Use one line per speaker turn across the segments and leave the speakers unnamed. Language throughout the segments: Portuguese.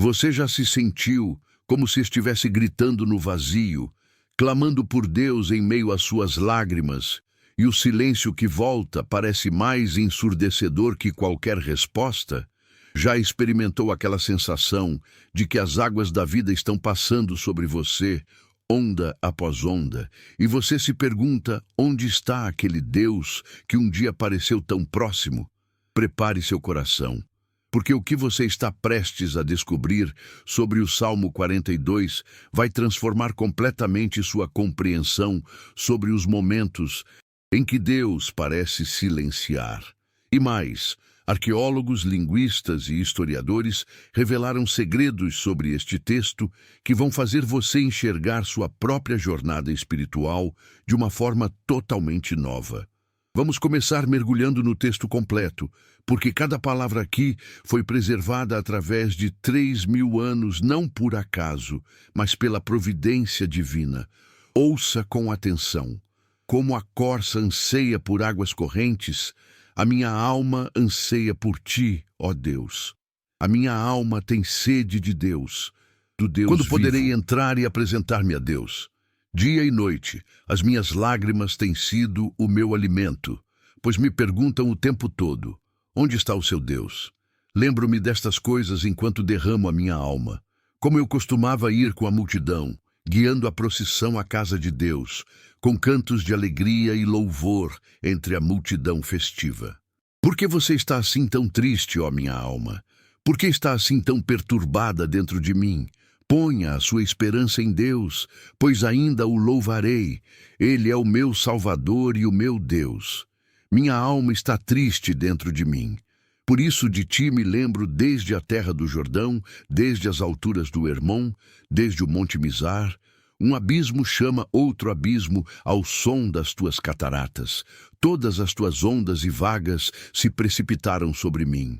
Você já se sentiu como se estivesse gritando no vazio, clamando por Deus em meio às suas lágrimas, e o silêncio que volta parece mais ensurdecedor que qualquer resposta? Já experimentou aquela sensação de que as águas da vida estão passando sobre você, onda após onda, e você se pergunta onde está aquele Deus que um dia pareceu tão próximo? Prepare seu coração, porque o que você está prestes a descobrir sobre o Salmo 42 vai transformar completamente sua compreensão sobre os momentos em que Deus parece silenciar. E mais, arqueólogos, linguistas e historiadores revelaram segredos sobre este texto que vão fazer você enxergar sua própria jornada espiritual de uma forma totalmente nova. Vamos começar mergulhando no texto completo, porque cada palavra aqui foi preservada através de 3.000 anos, não por acaso, mas pela providência divina. Ouça com atenção. Como a corça anseia por águas correntes, a minha alma anseia por ti, ó Deus. A minha alma tem sede de Deus, do Deus vivo. Quando poderei entrar e apresentar-me a Deus? Dia e noite, as minhas lágrimas têm sido o meu alimento, pois me perguntam o tempo todo: onde está o seu Deus? Lembro-me destas coisas enquanto derramo a minha alma, como eu costumava ir com a multidão, guiando a procissão à casa de Deus, com cantos de alegria e louvor entre a multidão festiva. Por que você está assim tão triste, ó minha alma? Por que está assim tão perturbada dentro de mim? Ponha a sua esperança em Deus, pois ainda o louvarei. Ele é o meu Salvador e o meu Deus. Minha alma está triste dentro de mim. Por isso de ti me lembro desde a terra do Jordão, desde as alturas do Hermon, desde o monte Mizar. Um abismo chama outro abismo ao som das tuas cataratas. Todas as tuas ondas e vagas se precipitaram sobre mim.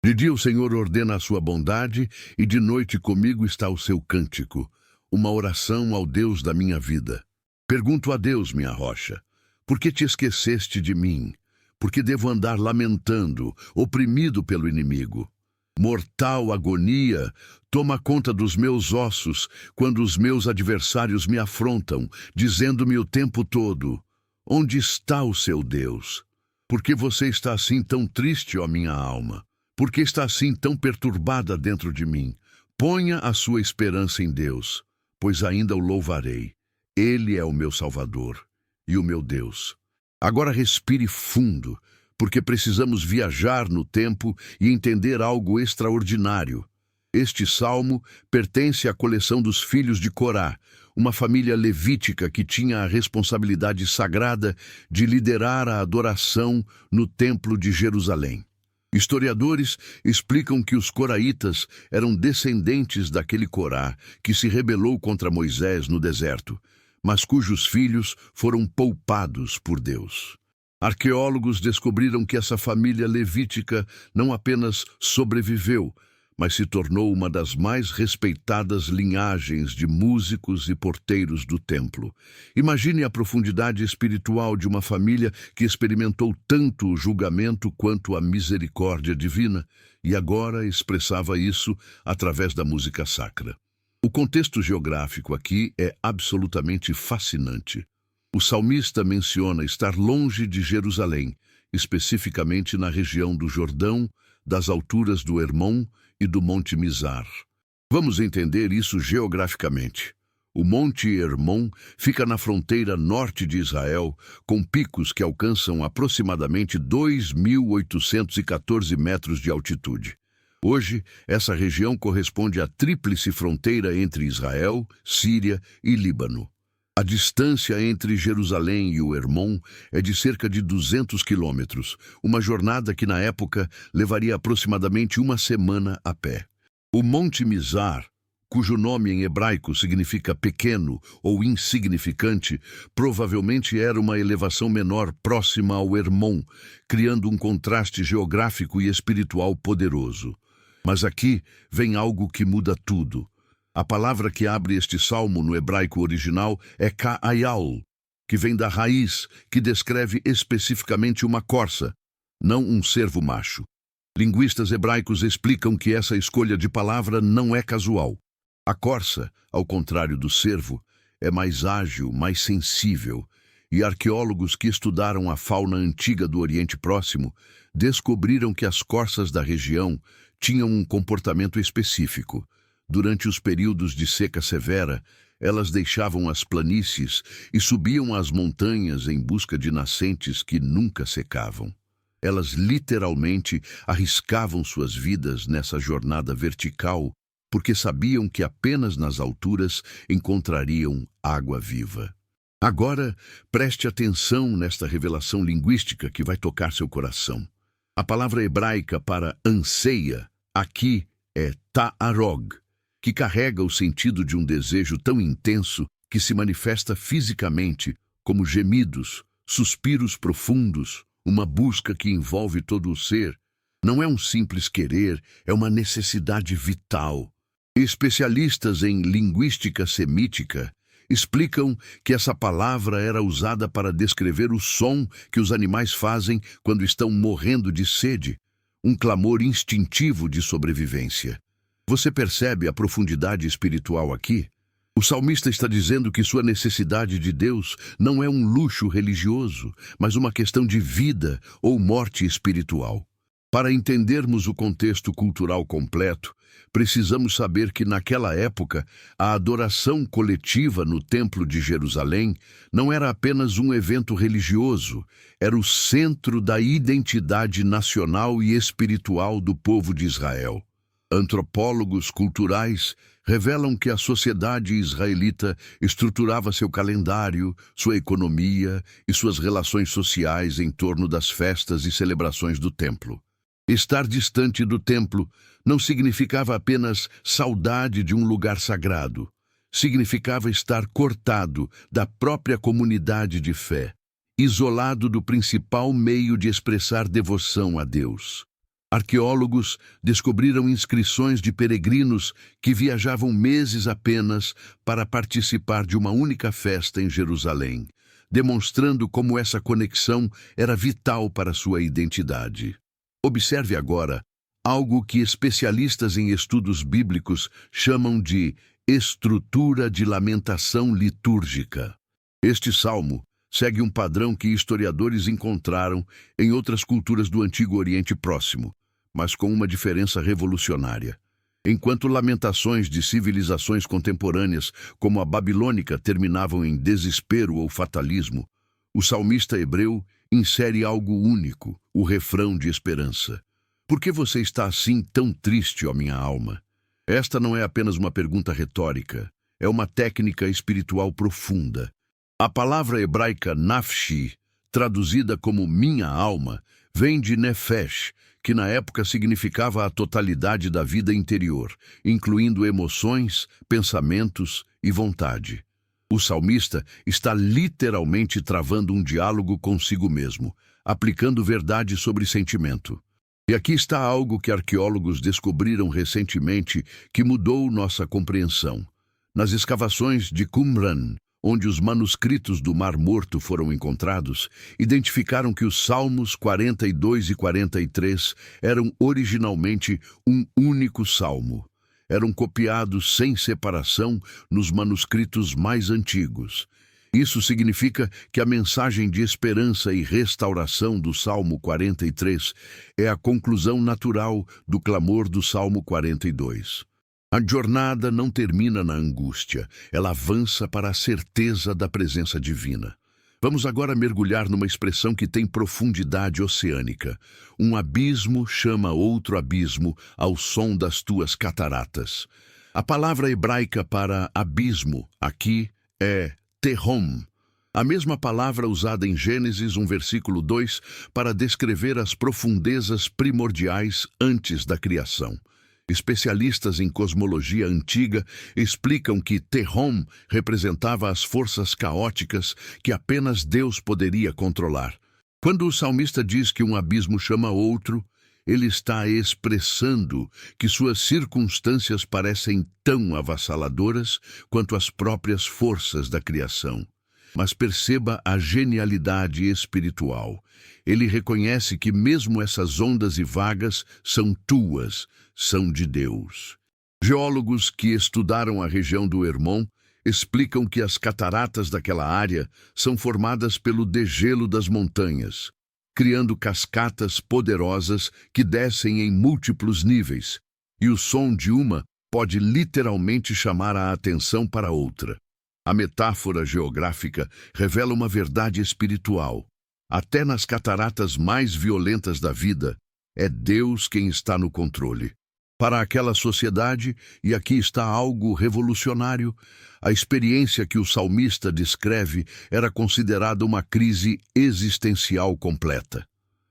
De dia o Senhor ordena a sua bondade, e de noite comigo está o seu cântico, uma oração ao Deus da minha vida. Pergunto a Deus, minha rocha: por que te esqueceste de mim? Por que devo andar lamentando, oprimido pelo inimigo? Mortal agonia toma conta dos meus ossos quando os meus adversários me afrontam, dizendo-me o tempo todo: onde está o seu Deus? Por que você está assim tão triste, ó minha alma? Por que está assim tão perturbada dentro de mim? Ponha a sua esperança em Deus, pois ainda o louvarei. Ele é o meu Salvador e o meu Deus. Agora respire fundo, porque precisamos viajar no tempo e entender algo extraordinário. Este salmo pertence à coleção dos filhos de Corá, uma família levítica que tinha a responsabilidade sagrada de liderar a adoração no Templo de Jerusalém. Historiadores explicam que os coraitas eram descendentes daquele Corá que se rebelou contra Moisés no deserto, mas cujos filhos foram poupados por Deus. Arqueólogos descobriram que essa família levítica não apenas sobreviveu, mas se tornou uma das mais respeitadas linhagens de músicos e porteiros do templo. Imagine a profundidade espiritual de uma família que experimentou tanto o julgamento quanto a misericórdia divina, e agora expressava isso através da música sacra. O contexto geográfico aqui é absolutamente fascinante. O salmista menciona estar longe de Jerusalém, especificamente na região do Jordão, das alturas do Hermon e do Monte Mizar. Vamos entender isso geograficamente. O Monte Hermon fica na fronteira norte de Israel, com picos que alcançam aproximadamente 2.814 metros de altitude. Hoje, essa região corresponde à tríplice fronteira entre Israel, Síria e Líbano. A distância entre Jerusalém e o Hermon é de cerca de 200 quilômetros, uma jornada que na época levaria aproximadamente uma semana a pé. O Monte Mizar, cujo nome em hebraico significa pequeno ou insignificante, provavelmente era uma elevação menor próxima ao Hermon, criando um contraste geográfico e espiritual poderoso. Mas aqui vem algo que muda tudo. A palavra que abre este salmo no hebraico original é ka'ayal, que vem da raiz, que descreve especificamente uma corça, não um cervo macho. Linguistas hebraicos explicam que essa escolha de palavra não é casual. A corça, ao contrário do cervo, é mais ágil, mais sensível, e arqueólogos que estudaram a fauna antiga do Oriente Próximo descobriram que as corças da região tinham um comportamento específico. Durante os períodos de seca severa, elas deixavam as planícies e subiam às montanhas em busca de nascentes que nunca secavam. Elas literalmente arriscavam suas vidas nessa jornada vertical, porque sabiam que apenas nas alturas encontrariam água viva. Agora, preste atenção nesta revelação linguística que vai tocar seu coração. A palavra hebraica para anseia aqui é ta'arog, que carrega o sentido de um desejo tão intenso que se manifesta fisicamente como gemidos, suspiros profundos, uma busca que envolve todo o ser. Não é um simples querer, é uma necessidade vital. Especialistas em linguística semítica explicam que essa palavra era usada para descrever o som que os animais fazem quando estão morrendo de sede, um clamor instintivo de sobrevivência. Você percebe a profundidade espiritual aqui? O salmista está dizendo que sua necessidade de Deus não é um luxo religioso, mas uma questão de vida ou morte espiritual. Para entendermos o contexto cultural completo, precisamos saber que naquela época a adoração coletiva no Templo de Jerusalém não era apenas um evento religioso, era o centro da identidade nacional e espiritual do povo de Israel. Antropólogos culturais revelam que a sociedade israelita estruturava seu calendário, sua economia e suas relações sociais em torno das festas e celebrações do templo. Estar distante do templo não significava apenas saudade de um lugar sagrado. Significava estar cortado da própria comunidade de fé, isolado do principal meio de expressar devoção a Deus. Arqueólogos descobriram inscrições de peregrinos que viajavam meses apenas para participar de uma única festa em Jerusalém, demonstrando como essa conexão era vital para sua identidade. Observe agora algo que especialistas em estudos bíblicos chamam de estrutura de lamentação litúrgica. Este salmo segue um padrão que historiadores encontraram em outras culturas do Antigo Oriente Próximo, mas com uma diferença revolucionária. Enquanto lamentações de civilizações contemporâneas, como a babilônica, terminavam em desespero ou fatalismo, o salmista hebreu insere algo único, o refrão de esperança. Por que você está assim tão triste, ó minha alma? Esta não é apenas uma pergunta retórica, é uma técnica espiritual profunda. A palavra hebraica nafshi, traduzida como minha alma, vem de nefesh, que na época significava a totalidade da vida interior, incluindo emoções, pensamentos e vontade. O salmista está literalmente travando um diálogo consigo mesmo, aplicando verdade sobre sentimento. E aqui está algo que arqueólogos descobriram recentemente que mudou nossa compreensão. Nas escavações de Qumran, onde os manuscritos do Mar Morto foram encontrados, identificaram que os Salmos 42 e 43 eram originalmente um único salmo. Eram copiados sem separação nos manuscritos mais antigos. Isso significa que a mensagem de esperança e restauração do Salmo 43 é a conclusão natural do clamor do Salmo 42. A jornada não termina na angústia, ela avança para a certeza da presença divina. Vamos agora mergulhar numa expressão que tem profundidade oceânica. Um abismo chama outro abismo ao som das tuas cataratas. A palavra hebraica para abismo aqui é Tehom, a mesma palavra usada em Gênesis 1, versículo 2, para descrever as profundezas primordiais antes da criação. Especialistas em cosmologia antiga explicam que Tehom representava as forças caóticas que apenas Deus poderia controlar. Quando o salmista diz que um abismo chama outro, ele está expressando que suas circunstâncias parecem tão avassaladoras quanto as próprias forças da criação. Mas perceba a genialidade espiritual. Ele reconhece que mesmo essas ondas e vagas são tuas, são de Deus. Geólogos que estudaram a região do Hermon explicam que as cataratas daquela área são formadas pelo degelo das montanhas, criando cascatas poderosas que descem em múltiplos níveis, e o som de uma pode literalmente chamar a atenção para outra. A metáfora geográfica revela uma verdade espiritual. Até nas cataratas mais violentas da vida, é Deus quem está no controle. Para aquela sociedade, e aqui está algo revolucionário, a experiência que o salmista descreve era considerada uma crise existencial completa.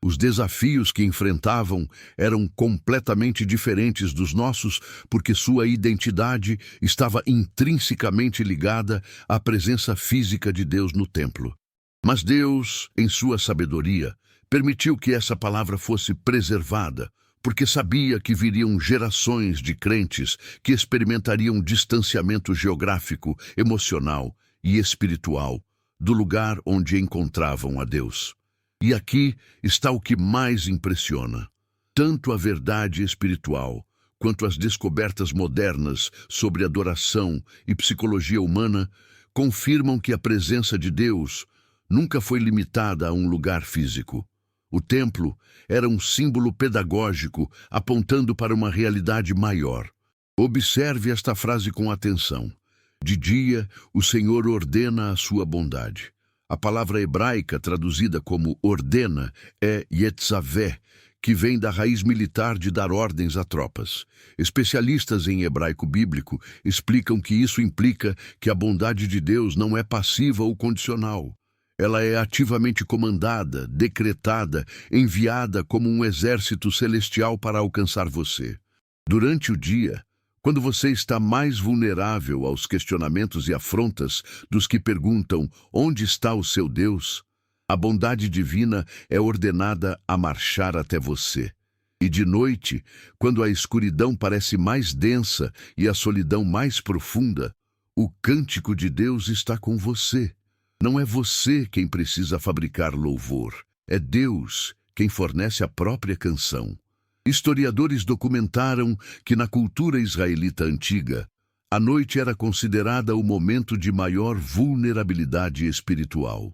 Os desafios que enfrentavam eram completamente diferentes dos nossos, porque sua identidade estava intrinsecamente ligada à presença física de Deus no templo. Mas Deus, em sua sabedoria, permitiu que essa palavra fosse preservada, porque sabia que viriam gerações de crentes que experimentariam distanciamento geográfico, emocional e espiritual do lugar onde encontravam a Deus. E aqui está o que mais impressiona. Tanto a verdade espiritual quanto as descobertas modernas sobre adoração e psicologia humana confirmam que a presença de Deus nunca foi limitada a um lugar físico. O templo era um símbolo pedagógico apontando para uma realidade maior. Observe esta frase com atenção. De dia, o Senhor ordena a sua bondade. A palavra hebraica traduzida como ordena é Yetzavé, que vem da raiz militar de dar ordens a tropas. Especialistas em hebraico bíblico explicam que isso implica que a bondade de Deus não é passiva ou condicional. Ela é ativamente comandada, decretada, enviada como um exército celestial para alcançar você. Durante o dia, quando você está mais vulnerável aos questionamentos e afrontas dos que perguntam onde está o seu Deus, a bondade divina é ordenada a marchar até você. E de noite, quando a escuridão parece mais densa e a solidão mais profunda, o cântico de Deus está com você. Não é você quem precisa fabricar louvor, é Deus quem fornece a própria canção. Historiadores documentaram que na cultura israelita antiga, a noite era considerada o momento de maior vulnerabilidade espiritual.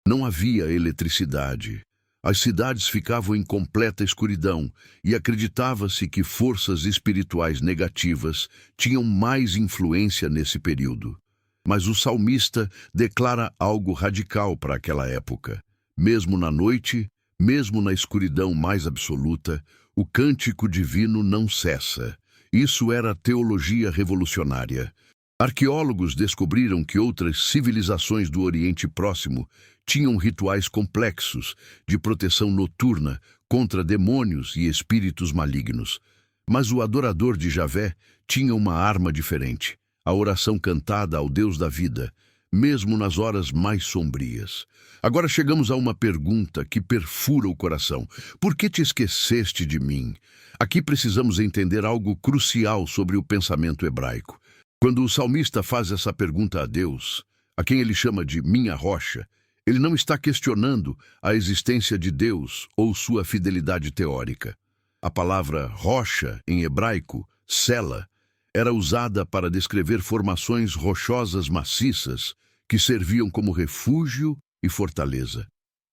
Não havia eletricidade. As cidades ficavam em completa escuridão e acreditava-se que forças espirituais negativas tinham mais influência nesse período. Mas o salmista declara algo radical para aquela época. Mesmo na noite, mesmo na escuridão mais absoluta, o cântico divino não cessa. Isso era teologia revolucionária. Arqueólogos descobriram que outras civilizações do Oriente Próximo tinham rituais complexos de proteção noturna contra demônios e espíritos malignos. Mas o adorador de Javé tinha uma arma diferente. A oração cantada ao Deus da vida, mesmo nas horas mais sombrias. Agora chegamos a uma pergunta que perfura o coração. Por que te esqueceste de mim? Aqui precisamos entender algo crucial sobre o pensamento hebraico. Quando o salmista faz essa pergunta a Deus, a quem ele chama de minha rocha, ele não está questionando a existência de Deus ou sua fidelidade teórica. A palavra rocha, em hebraico, sela, era usada para descrever formações rochosas maciças que serviam como refúgio e fortaleza.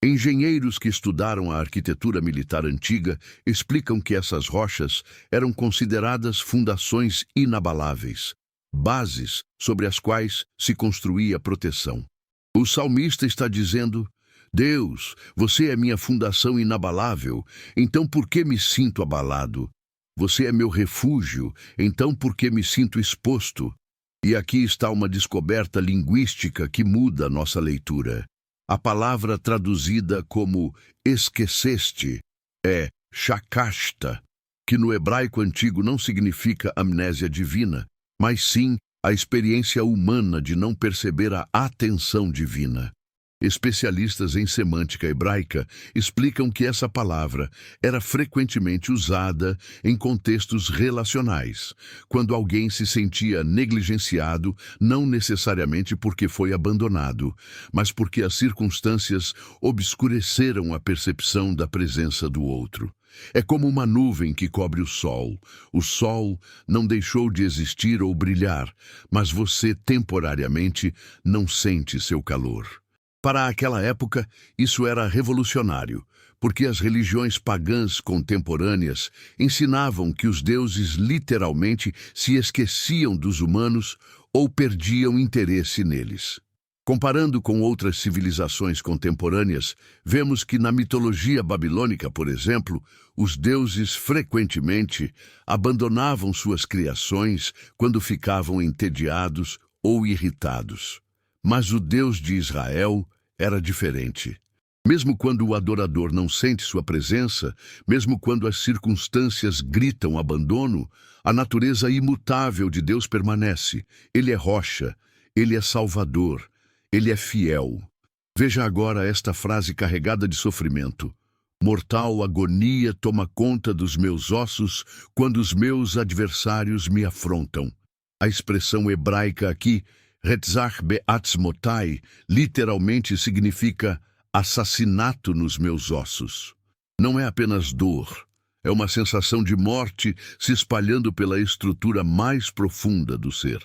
Engenheiros que estudaram a arquitetura militar antiga explicam que essas rochas eram consideradas fundações inabaláveis, bases sobre as quais se construía proteção. O salmista está dizendo: Deus, você é minha fundação inabalável, então por que me sinto abalado? Você é meu refúgio, então por que me sinto exposto? E aqui está uma descoberta linguística que muda nossa leitura. A palavra traduzida como esqueceste é shakashta, que no hebraico antigo não significa amnésia divina, mas sim a experiência humana de não perceber a atenção divina. Especialistas em semântica hebraica explicam que essa palavra era frequentemente usada em contextos relacionais, quando alguém se sentia negligenciado, não necessariamente porque foi abandonado, mas porque as circunstâncias obscureceram a percepção da presença do outro. É como uma nuvem que cobre o sol. O sol não deixou de existir ou brilhar, mas você temporariamente não sente seu calor. Para aquela época, isso era revolucionário, porque as religiões pagãs contemporâneas ensinavam que os deuses literalmente se esqueciam dos humanos ou perdiam interesse neles. Comparando com outras civilizações contemporâneas, vemos que na mitologia babilônica, por exemplo, os deuses frequentemente abandonavam suas criações quando ficavam entediados ou irritados. Mas o Deus de Israel era diferente. Mesmo quando o adorador não sente sua presença, mesmo quando as circunstâncias gritam abandono, a natureza imutável de Deus permanece. Ele é rocha, ele é salvador, ele é fiel. Veja agora esta frase carregada de sofrimento. Mortal agonia toma conta dos meus ossos quando os meus adversários me afrontam. A expressão hebraica aqui, Retzach be'atzmotai, literalmente significa assassinato nos meus ossos. Não é apenas dor, é uma sensação de morte se espalhando pela estrutura mais profunda do ser.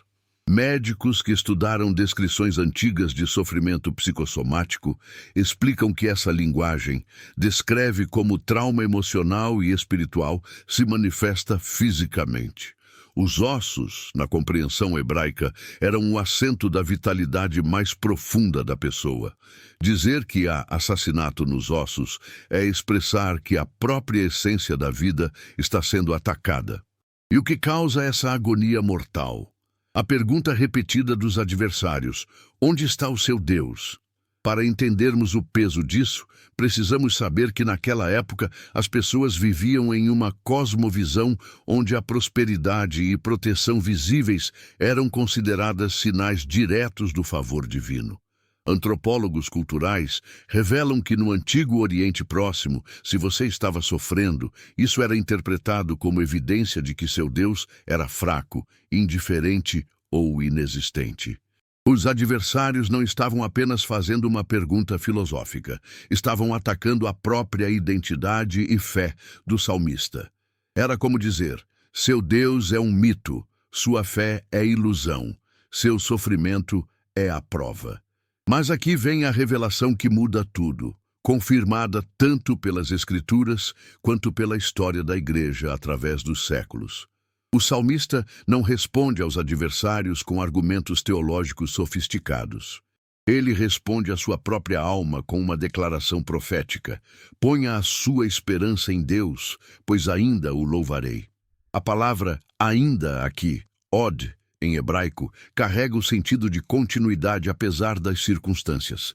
Médicos que estudaram descrições antigas de sofrimento psicossomático explicam que essa linguagem descreve como o trauma emocional e espiritual se manifesta fisicamente. Os ossos, na compreensão hebraica, eram o assento da vitalidade mais profunda da pessoa. Dizer que há assassinato nos ossos é expressar que a própria essência da vida está sendo atacada. E o que causa essa agonia mortal? A pergunta repetida dos adversários: onde está o seu Deus? Para entendermos o peso disso, precisamos saber que naquela época as pessoas viviam em uma cosmovisão onde a prosperidade e proteção visíveis eram consideradas sinais diretos do favor divino. Antropólogos culturais revelam que no Antigo Oriente Próximo, se você estava sofrendo, isso era interpretado como evidência de que seu Deus era fraco, indiferente ou inexistente. Os adversários não estavam apenas fazendo uma pergunta filosófica, estavam atacando a própria identidade e fé do salmista. Era como dizer: seu Deus é um mito, sua fé é ilusão, seu sofrimento é a prova. Mas aqui vem a revelação que muda tudo, confirmada tanto pelas Escrituras quanto pela história da Igreja através dos séculos. O salmista não responde aos adversários com argumentos teológicos sofisticados. Ele responde à sua própria alma com uma declaração profética: ponha a sua esperança em Deus, pois ainda o louvarei. A palavra ainda aqui, od, em hebraico, carrega o sentido de continuidade apesar das circunstâncias.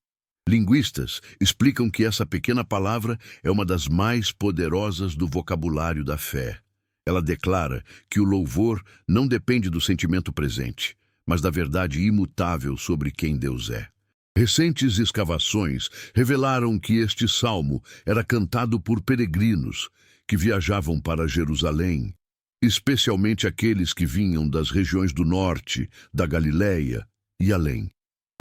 Linguistas explicam que essa pequena palavra é uma das mais poderosas do vocabulário da fé. Ela declara que o louvor não depende do sentimento presente, mas da verdade imutável sobre quem Deus é. Recentes escavações revelaram que este salmo era cantado por peregrinos que viajavam para Jerusalém, especialmente aqueles que vinham das regiões do norte, da Galileia e além.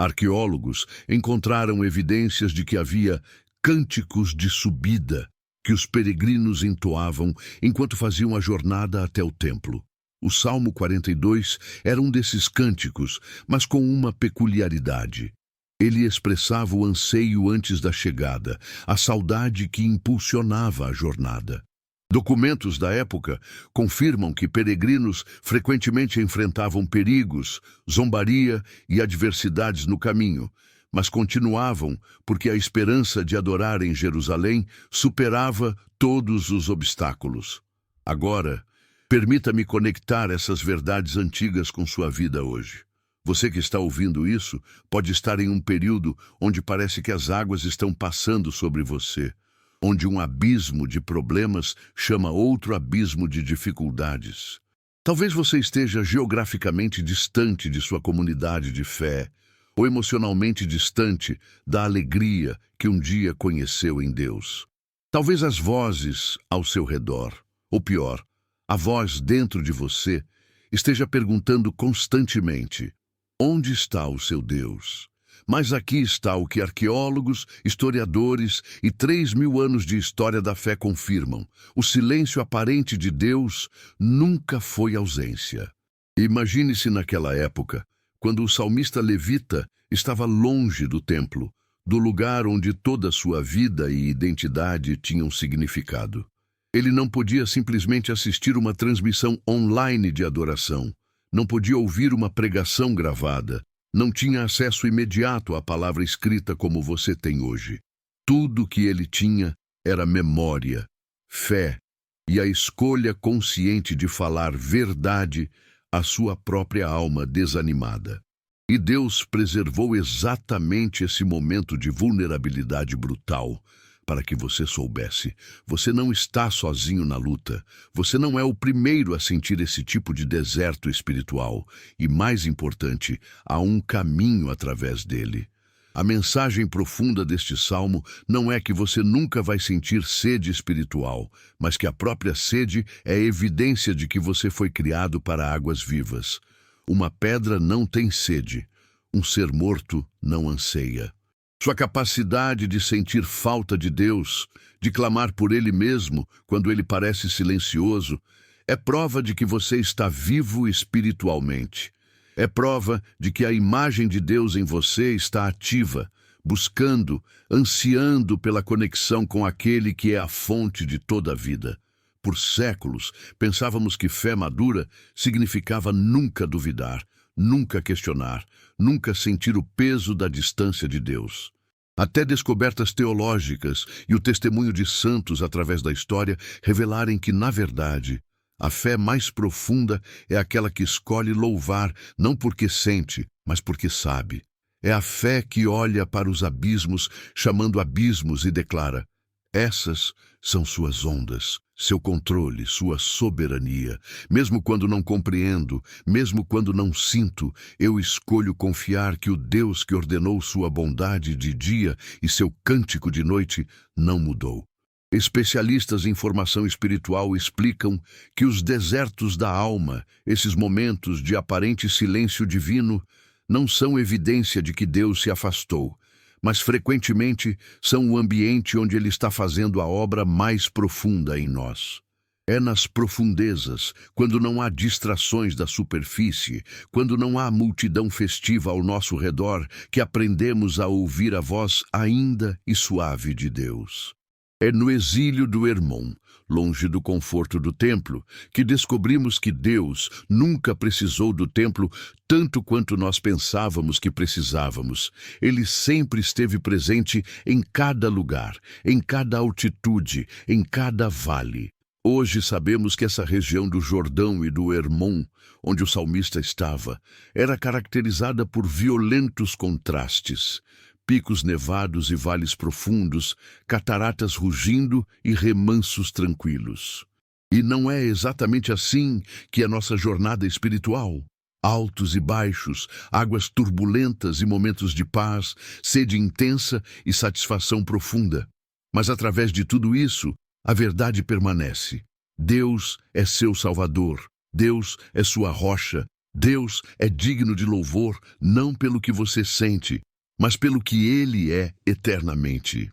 Arqueólogos encontraram evidências de que havia cânticos de subida que os peregrinos entoavam enquanto faziam a jornada até o templo. O Salmo 42 era um desses cânticos, mas com uma peculiaridade. Ele expressava o anseio antes da chegada, a saudade que impulsionava a jornada. Documentos da época confirmam que peregrinos frequentemente enfrentavam perigos, zombaria e adversidades no caminho, mas continuavam porque a esperança de adorar em Jerusalém superava todos os obstáculos. Agora, permita-me conectar essas verdades antigas com sua vida hoje. Você que está ouvindo isso pode estar em um período onde parece que as águas estão passando sobre você, onde um abismo de problemas chama outro abismo de dificuldades. Talvez você esteja geograficamente distante de sua comunidade de fé, ou emocionalmente distante da alegria que um dia conheceu em Deus. Talvez as vozes ao seu redor, ou pior, a voz dentro de você, esteja perguntando constantemente: onde está o seu Deus? Mas aqui está o que arqueólogos, historiadores e 3.000 anos de história da fé confirmam: o silêncio aparente de Deus nunca foi ausência. Imagine-se naquela época, quando o salmista levita estava longe do templo, do lugar onde toda a sua vida e identidade tinham significado. Ele não podia simplesmente assistir uma transmissão online de adoração, não podia ouvir uma pregação gravada, não tinha acesso imediato à palavra escrita como você tem hoje. Tudo que ele tinha era memória, fé e a escolha consciente de falar verdade à sua própria alma desanimada. E Deus preservou exatamente esse momento de vulnerabilidade brutal para que você soubesse: você não está sozinho na luta, você não é o primeiro a sentir esse tipo de deserto espiritual, e mais importante, há um caminho através dele. A mensagem profunda deste salmo não é que você nunca vai sentir sede espiritual, mas que a própria sede é evidência de que você foi criado para águas vivas. Uma pedra não tem sede, um ser morto não anseia. Sua capacidade de sentir falta de Deus, de clamar por Ele mesmo quando Ele parece silencioso, é prova de que você está vivo espiritualmente. É prova de que a imagem de Deus em você está ativa, buscando, ansiando pela conexão com aquele que é a fonte de toda a vida. Por séculos, pensávamos que fé madura significava nunca duvidar, nunca questionar, nunca sentir o peso da distância de Deus. Até descobertas teológicas e o testemunho de santos através da história revelarem que, na verdade, a fé mais profunda é aquela que escolhe louvar não porque sente, mas porque sabe. É a fé que olha para os abismos, chamando abismos, e declara: essas são suas ondas, seu controle, sua soberania. Mesmo quando não compreendo, mesmo quando não sinto, eu escolho confiar que o Deus que ordenou sua bondade de dia e seu cântico de noite não mudou. Especialistas em formação espiritual explicam que os desertos da alma, esses momentos de aparente silêncio divino, não são evidência de que Deus se afastou, mas frequentemente são o ambiente onde Ele está fazendo a obra mais profunda em nós. É nas profundezas, quando não há distrações da superfície, quando não há multidão festiva ao nosso redor, que aprendemos a ouvir a voz ainda e suave de Deus. É no exílio do Hermon, longe do conforto do templo, que descobrimos que Deus nunca precisou do templo tanto quanto nós pensávamos que precisávamos. Ele sempre esteve presente em cada lugar, em cada altitude, em cada vale. Hoje sabemos que essa região do Jordão e do Hermon, onde o salmista estava, era caracterizada por violentos contrastes. Picos nevados e vales profundos, cataratas rugindo e remansos tranquilos. E não é exatamente assim que é nossa jornada espiritual? Altos e baixos, águas turbulentas e momentos de paz, sede intensa e satisfação profunda. Mas através de tudo isso, a verdade permanece. Deus é seu Salvador, Deus é sua rocha, Deus é digno de louvor não pelo que você sente, mas pelo que Ele é eternamente.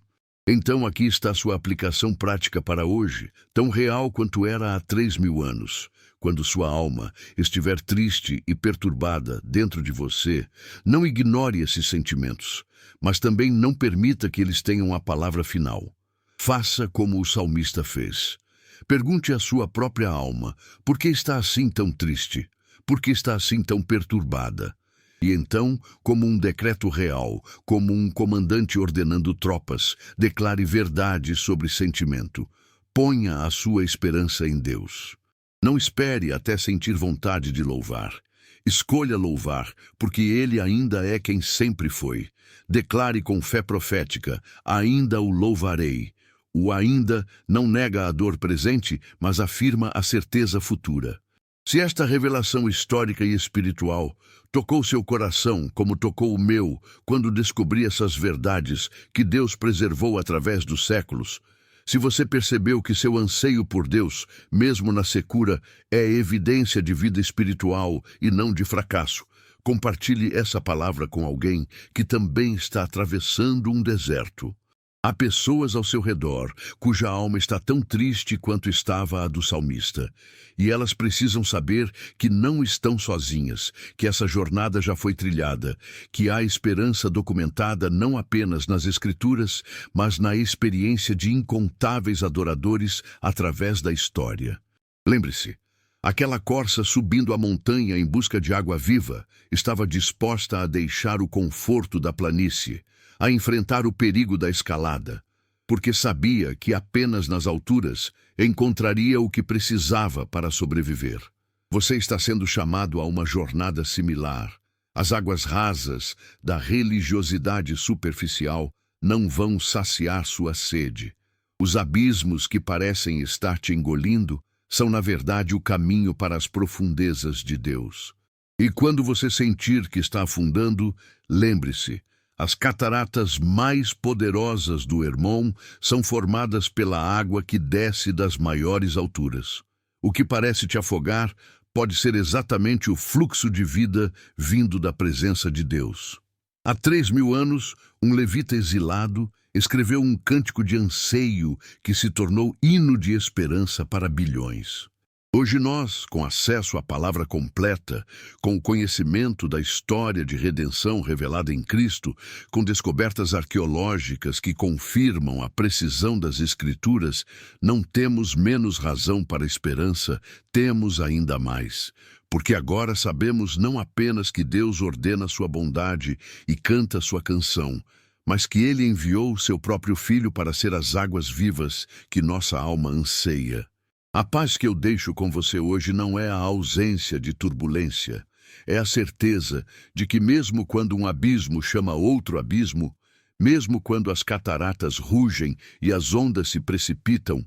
Então aqui está a sua aplicação prática para hoje, tão real quanto era há 3.000 anos. Quando sua alma estiver triste e perturbada dentro de você, não ignore esses sentimentos, mas também não permita que eles tenham a palavra final. Faça como o salmista fez. Pergunte à sua própria alma: por que está assim tão triste? Por que está assim tão perturbada? E então, como um decreto real, como um comandante ordenando tropas, declare verdade sobre sentimento. Ponha a sua esperança em Deus. Não espere até sentir vontade de louvar. Escolha louvar, porque Ele ainda é quem sempre foi. Declare com fé profética: ainda o louvarei. O ainda não nega a dor presente, mas afirma a certeza futura. Se esta revelação histórica e espiritual tocou seu coração como tocou o meu quando descobri essas verdades que Deus preservou através dos séculos, se você percebeu que seu anseio por Deus, mesmo na secura, é evidência de vida espiritual e não de fracasso, compartilhe essa palavra com alguém que também está atravessando um deserto. Há pessoas ao seu redor cuja alma está tão triste quanto estava a do salmista, e elas precisam saber que não estão sozinhas, que essa jornada já foi trilhada, que há esperança documentada não apenas nas Escrituras, mas na experiência de incontáveis adoradores através da história. Lembre-se, aquela corça subindo a montanha em busca de água viva estava disposta a deixar o conforto da planície, a enfrentar o perigo da escalada, porque sabia que apenas nas alturas encontraria o que precisava para sobreviver. Você está sendo chamado a uma jornada similar. As águas rasas da religiosidade superficial não vão saciar sua sede. Os abismos que parecem estar te engolindo são, na verdade, o caminho para as profundezas de Deus. E quando você sentir que está afundando, lembre-se, as cataratas mais poderosas do Hermon são formadas pela água que desce das maiores alturas. O que parece te afogar pode ser exatamente o fluxo de vida vindo da presença de Deus. Há 3.000 anos, um levita exilado escreveu um cântico de anseio que se tornou hino de esperança para bilhões. Hoje nós, com acesso à palavra completa, com o conhecimento da história de redenção revelada em Cristo, com descobertas arqueológicas que confirmam a precisão das Escrituras, não temos menos razão para a esperança, temos ainda mais. Porque agora sabemos não apenas que Deus ordena sua bondade e canta sua canção, mas que Ele enviou seu próprio Filho para ser as águas vivas que nossa alma anseia. A paz que eu deixo com você hoje não é a ausência de turbulência, é a certeza de que mesmo quando um abismo chama outro abismo, mesmo quando as cataratas rugem e as ondas se precipitam,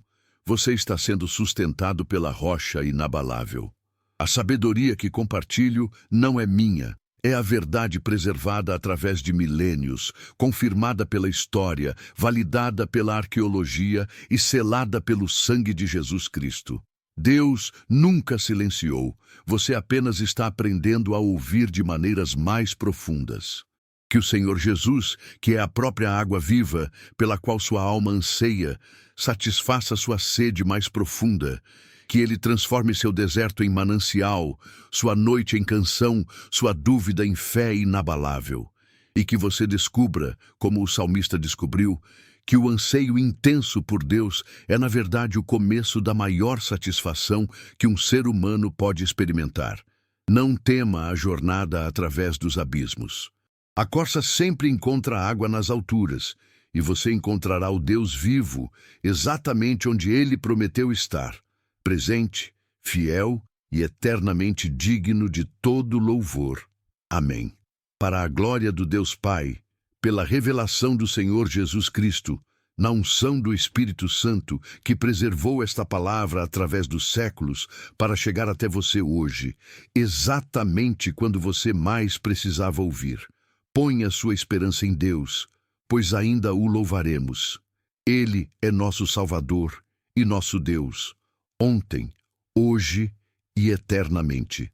você está sendo sustentado pela rocha inabalável. A sabedoria que compartilho não é minha, é a verdade preservada através de milênios, confirmada pela história, validada pela arqueologia e selada pelo sangue de Jesus Cristo. Deus nunca silenciou, você apenas está aprendendo a ouvir de maneiras mais profundas. Que o Senhor Jesus, que é a própria água viva, pela qual sua alma anseia, satisfaça sua sede mais profunda, que Ele transforme seu deserto em manancial, sua noite em canção, sua dúvida em fé inabalável. E que você descubra, como o salmista descobriu, que o anseio intenso por Deus é, na verdade, o começo da maior satisfação que um ser humano pode experimentar. Não tema a jornada através dos abismos. A corça sempre encontra água nas alturas, e você encontrará o Deus vivo, exatamente onde Ele prometeu estar. Presente, fiel e eternamente digno de todo louvor. Amém. Para a glória do Deus Pai, pela revelação do Senhor Jesus Cristo, na unção do Espírito Santo, que preservou esta palavra através dos séculos para chegar até você hoje, exatamente quando você mais precisava ouvir. Ponha sua esperança em Deus, pois ainda o louvaremos. Ele é nosso Salvador e nosso Deus, ontem, hoje e eternamente.